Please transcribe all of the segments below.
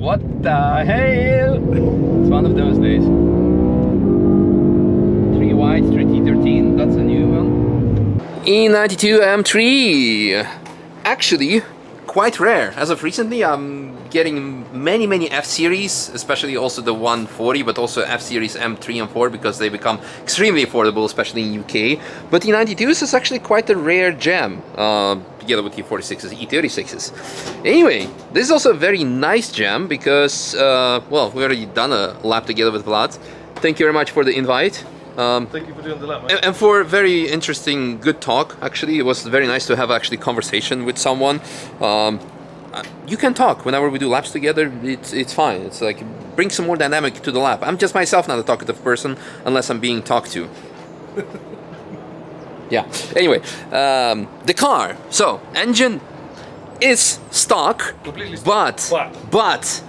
What the hell? It's one of those days. 3 white, 3T13, that's a new one. E92 M3. Actually, quite rare. As of recently, I'm getting many F-Series, especially also the 140, but also F-Series M3 and 4 because they become extremely affordable, especially in UK. But E92s is actually quite a rare gem, together with E46s, E36s. Anyway, this is also a very nice gem because, well, we already done a lap together with Vlad. Thank you very much for the invite. Thank you for doing the lap, mate. And for very interesting, good talk. Actually, it was very nice to have actually conversation with someone. You can talk whenever we do laps together. It's fine. It's like bring some more dynamic to the lap. I'm just myself, not a talkative person, unless I'm being talked to. Yeah. Anyway, the car. So engine is stock, Completely stock. but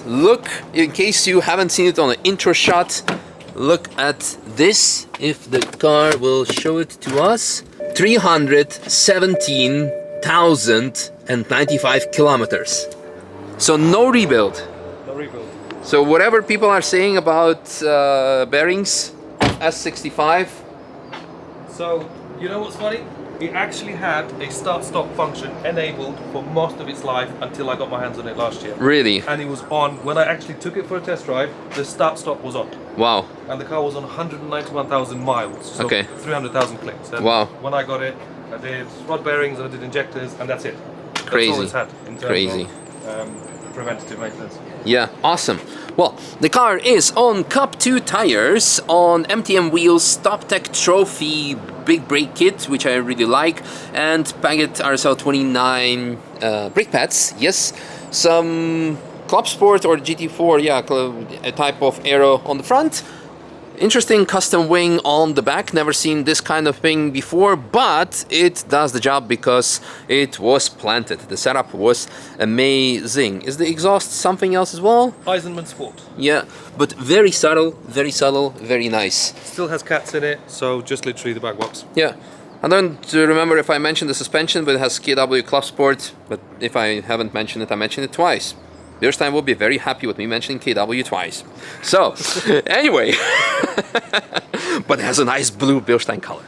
look, in case you haven't seen it on the intro shot. Look at this, if the car will show it to us. 317,095 kilometers. So no rebuild. No rebuild. So whatever people are saying about bearings, S65. So, you know what's funny? It actually had a start-stop function enabled for most of its life until I got my hands on it last year. Really? And it was on, when I actually took it for a test drive, the start-stop was on. Wow. And the car was on 191,000 miles, so okay. 300,000 clicks. And wow. When I got it, I did rod bearings and I did injectors, and that's it. Crazy. That's all it's had in terms Crazy. of preventative maintenance. Yeah, awesome. Well, the car is on Cup 2 tires, on MTM wheels, Top Tech Trophy big brake kit, which I really like, and Pagget RSL 29 brake pads, yes. Some Club Sport or GT4, yeah, a type of aero on the front. Interesting custom wing on the back, never seen this kind of thing before, but it does the job because it was planted. The setup was amazing. Is the exhaust something else as well? Eisenman Sport. Yeah, but very subtle, very nice. Still has cats in it, so just literally the back box. Yeah, I don't remember if I mentioned the suspension, but it has KW Club Sport, but if I haven't mentioned it, I mentioned it twice. Bilstein will be very happy with me mentioning KW twice. So, anyway, but it has a nice blue Bilstein color.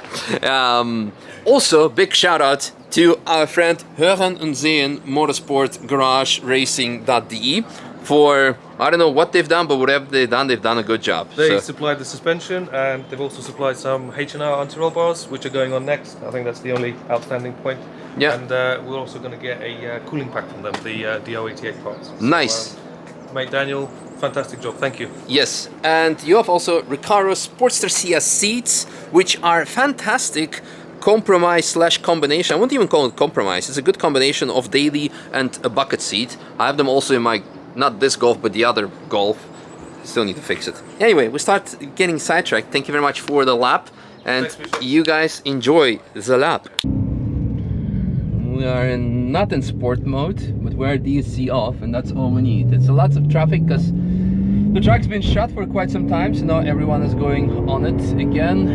Also, big shout out to our friend Hören und Sehen Motorsport Garage Racing.de for, I don't know what they've done, but whatever they've done a good job. They supplied the suspension, and they've also supplied some H&R anti-roll bars, which are going on next. I think that's the only outstanding point. Yeah. And we're also going to get a cooling pack from them, the DO88 parts. Nice. So, mate Daniel, fantastic job, thank you. Yes, and you have also Recaro Sportster CS seats, which are fantastic compromise/combination. I wouldn't even call it compromise. It's a good combination of daily and a bucket seat. I have them also in my, not this Golf, but the other Golf. Still need to fix it. Anyway, we start getting sidetracked. Thank you very much for the lap, and Thanks, Misha. you guys enjoy the lap. We are not in sport mode, but we're DSC off, and that's all we need. It's a lot of traffic because the track's been shut for quite some time, so now everyone is going on it again.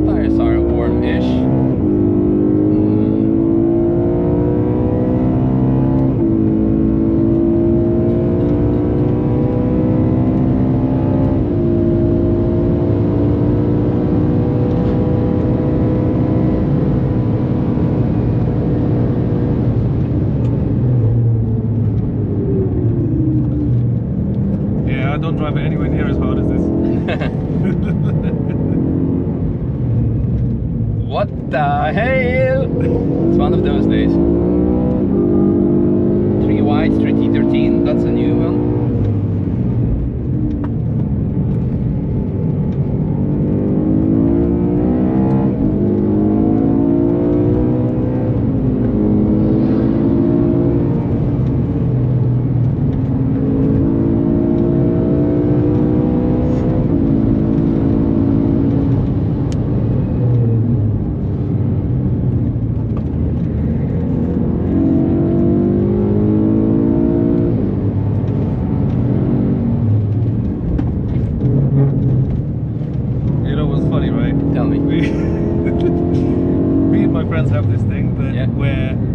Tires are warm-ish. Yeah, I don't drive it anywhere near as hard as this. What the hell? It's one of those days. 3 white, 3T13, that's a new one.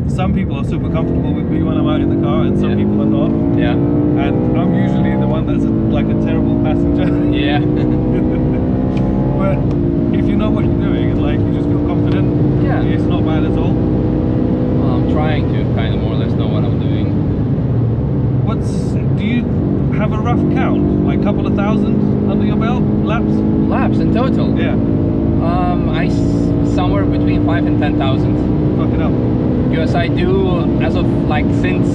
some people are super comfortable with me when I'm out in the car, and some people are not. Yeah. And I'm usually the one that's like a terrible passenger. Yeah. But if you know what you're doing, and like you just feel confident, Yeah. it's not bad at all. Well, I'm trying to kind of more or less know what I'm doing. Do you have a rough count? Like a couple of thousand under your belt? Laps? Laps in total? Yeah. Somewhere between 5 and 10,000. Fuck it up. Because I do, as of like since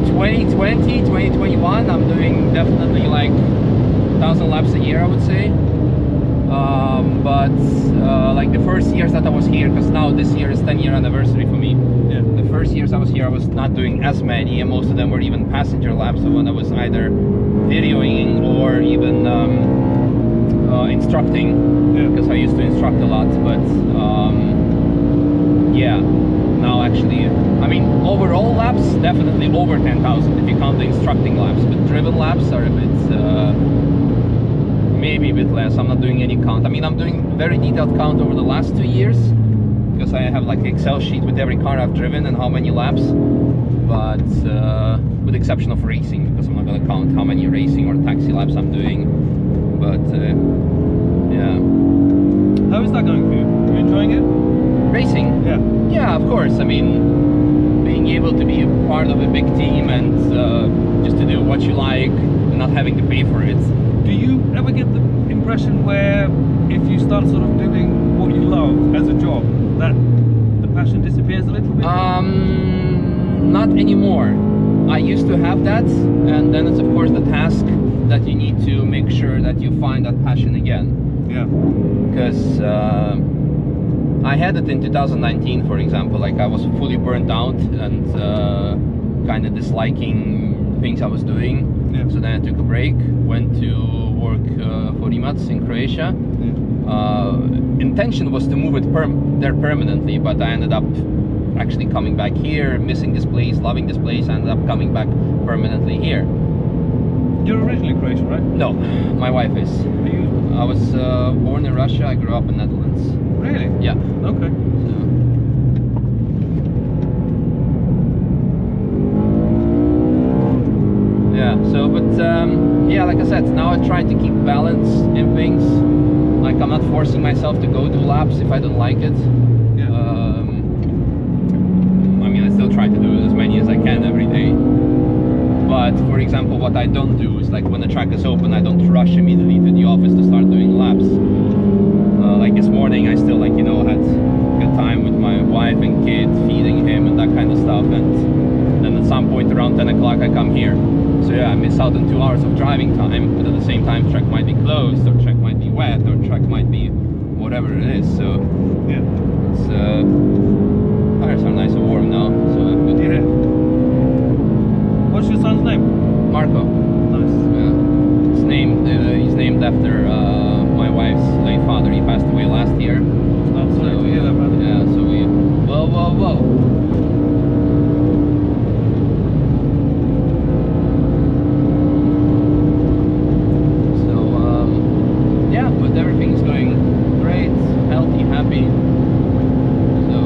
2020, 2021, I'm doing definitely like 1,000 laps a year, I would say. But like the first years that I was here, because now this year is 10-year anniversary for me. Yeah. The first years I was here, I was not doing as many, and most of them were even passenger laps. So when I was either videoing or even instructing, because I used to instruct a lot. But yeah, now actually, I mean, overall laps definitely over 10,000 if you count the instructing laps. But driven laps are a bit. Maybe a bit less. I'm not doing any count. I mean, I'm doing very detailed count over the last 2 years because I have like an Excel sheet with every car I've driven and how many laps. But with the exception of racing, because I'm not going to count how many racing or taxi laps I'm doing. But yeah. How is that going for you? Are you enjoying it? Racing? Yeah. Yeah, of course. I mean, being able to be a part of a big team and just to do what you like and not having to pay for it. Do you ever get the impression where if you start sort of doing what you love as a job, that the passion disappears a little bit? Not anymore. I used to have that, and then it's of course the task that you need to make sure that you find that passion again. Yeah. Because I had it in 2019, for example. Like I was fully burnt out and kind of disliking things I was doing. Yeah. So then I took a break, went to work for Rimac in Croatia. Yeah. Intention was to move it there permanently, but I ended up actually coming back here, missing this place, loving this place. I ended up coming back permanently here. You're originally Croatian, right? No, my wife is. Are you? I was born in Russia. I grew up in Netherlands. Really? Yeah. Okay. So. Yeah, so, but yeah, like I said, now I try to keep balance in things. Like I'm not forcing myself to go do laps if I don't like it. Yeah. I mean, I still try to do as many as I can every day. But for example, what I don't do is like when the track is open, I don't rush immediately to the office to start doing laps. Like this morning, I still like, you know, had good time with my wife and kid, feeding him and that kind of stuff. And then at some point around 10 o'clock, I come here. So yeah, I miss out on 2 hours of driving time, but at the same time, track might be closed, or track might be wet, or track might be whatever it is. So Yeah. it's tires are nice and warm now, so I have good grip. What's your son's name? Marco. Nice. Yeah. He's named after my wife's late father. He passed away last year. I'm sorry to hear that, man. Yeah, so we. Whoa. Yeah, but everything's going great, healthy, happy. So,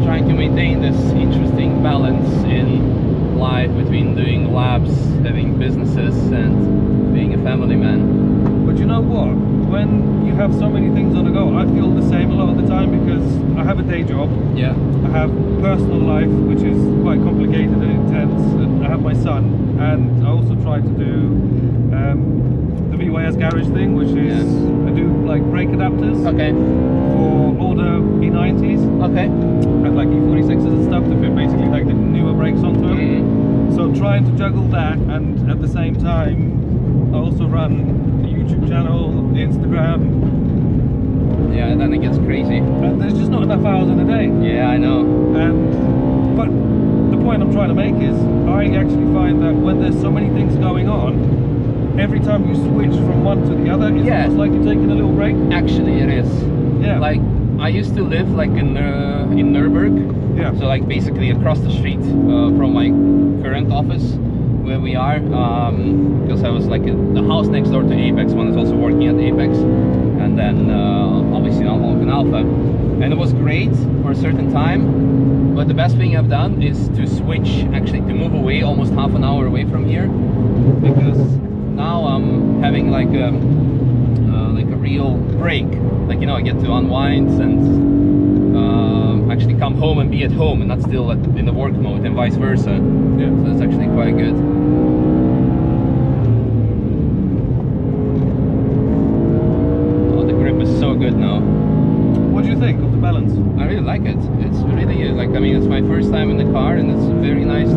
trying to maintain this interesting balance in life between doing laps, having businesses, and being a family man. But you know what? When you have so many things on the go, I feel the same a lot of the time because I have a day job. Yeah. I have personal life, which is quite complicated and intense. And I have my son, and I also try to do the VYS garage thing, which is I do like brake adapters Okay. for older E90s Okay. and like E46s and stuff to fit basically like the newer brakes onto them. Mm. So trying to juggle that, and at the same time I also run a YouTube channel, Instagram, Yeah, and then it gets crazy. and there's just not enough hours in a day. Yeah, I know. But the point I'm trying to make is I actually find that when there's so many things going on, every time you switch from one to the other, it's almost like you're taking a little break. Actually, it is. Yeah. Like I used to live like in Nürburgring. Yeah. So like basically across the street from my current office where we are, because I was like the house next door to Apex. One is also working at Apex, and then I obviously not Vulcan Alpha, and it was great for a certain time. But the best thing I've done is to switch, actually to move away almost half an hour away from here, because now I'm having like a real break. Like, you know, I get to unwind and actually come home and be at home and not still in the work mode, and vice versa. Yeah. So it's actually quite good. Oh, the grip is so good now. What do you think of the balance? I really like it. It's really like, I mean, it's my first time in the car, and it's very nice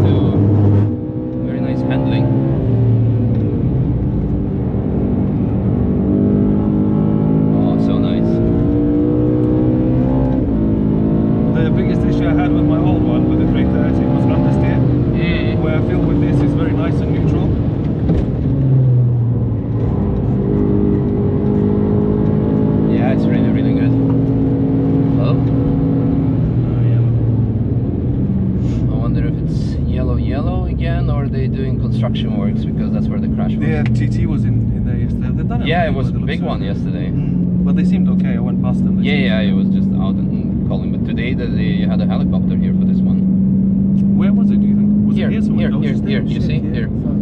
handling. Oh, so nice. The biggest issue I had with my old one, with the 330, was understeer. Where I feel with this is very nice and neutral. Yeah, it's really good. Oh, Yellow. I wonder if it's yellow again, or are they doing construction works, because that's where the crash was. Yeah, GT was in there yesterday. They've done it. Yeah, it was a big one yesterday. But they seemed okay. I went past them. Yeah, it was just out and calling. But today they had a helicopter here for this one. Where was it, do you think? Was Here, it here somewhere? Oh, here. just there? You Shit, see? yeah, Here. fuck.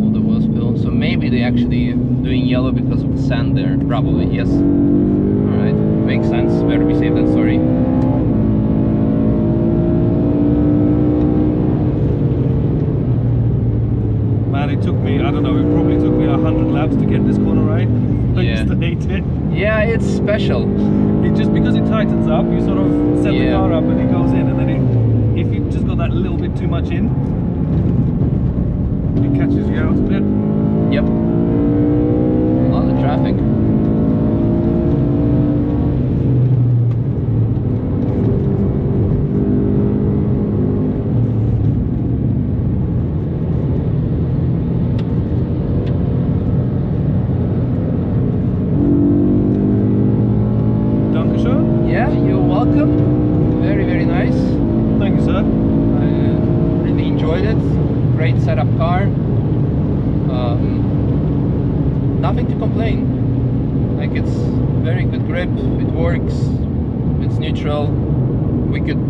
All the wheel spill. So maybe they actually doing yellow because of the sand there. Probably, yes. Alright, makes sense. Better be safe than sorry. Man, it took me, I don't know, it probably took me 100 laps to get this corner right. I used to hate it. Yeah, it's special. It just, because it tightens up, you sort of set the car up and it goes in, and then if you just got that little bit too much in, it catches you out a bit. Yep. A lot of traffic. Yeah, you're welcome. Very nice. Thank you, sir. I really enjoyed it. Great setup car. Nothing to complain. Like, it's very good grip. It works. It's neutral.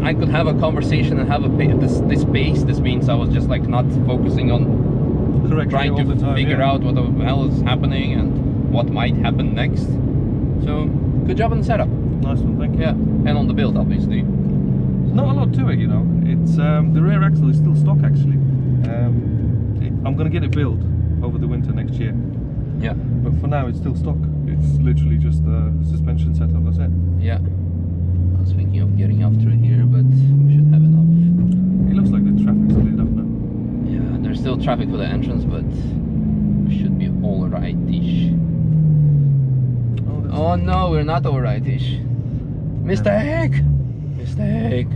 I could have a conversation and have this pace. This means I was just like not focusing on trying to figure out what the hell is happening and what might happen next. So good job on the setup. Nice one, thank you. Yeah, and on the build, obviously. Not a lot to it, you know. It's the rear axle is still stock actually. I'm gonna get it built over the winter next year. Yeah. But for now, it's still stock. It's literally just the suspension setup. That's it. Yeah. I was thinking of getting up through here, but we should have enough. It looks like the traffic's cleared up now. Yeah, there's still traffic for the entrance, but we should be all right-ish. Oh no, we're not all right-ish. Mistake! Mistake!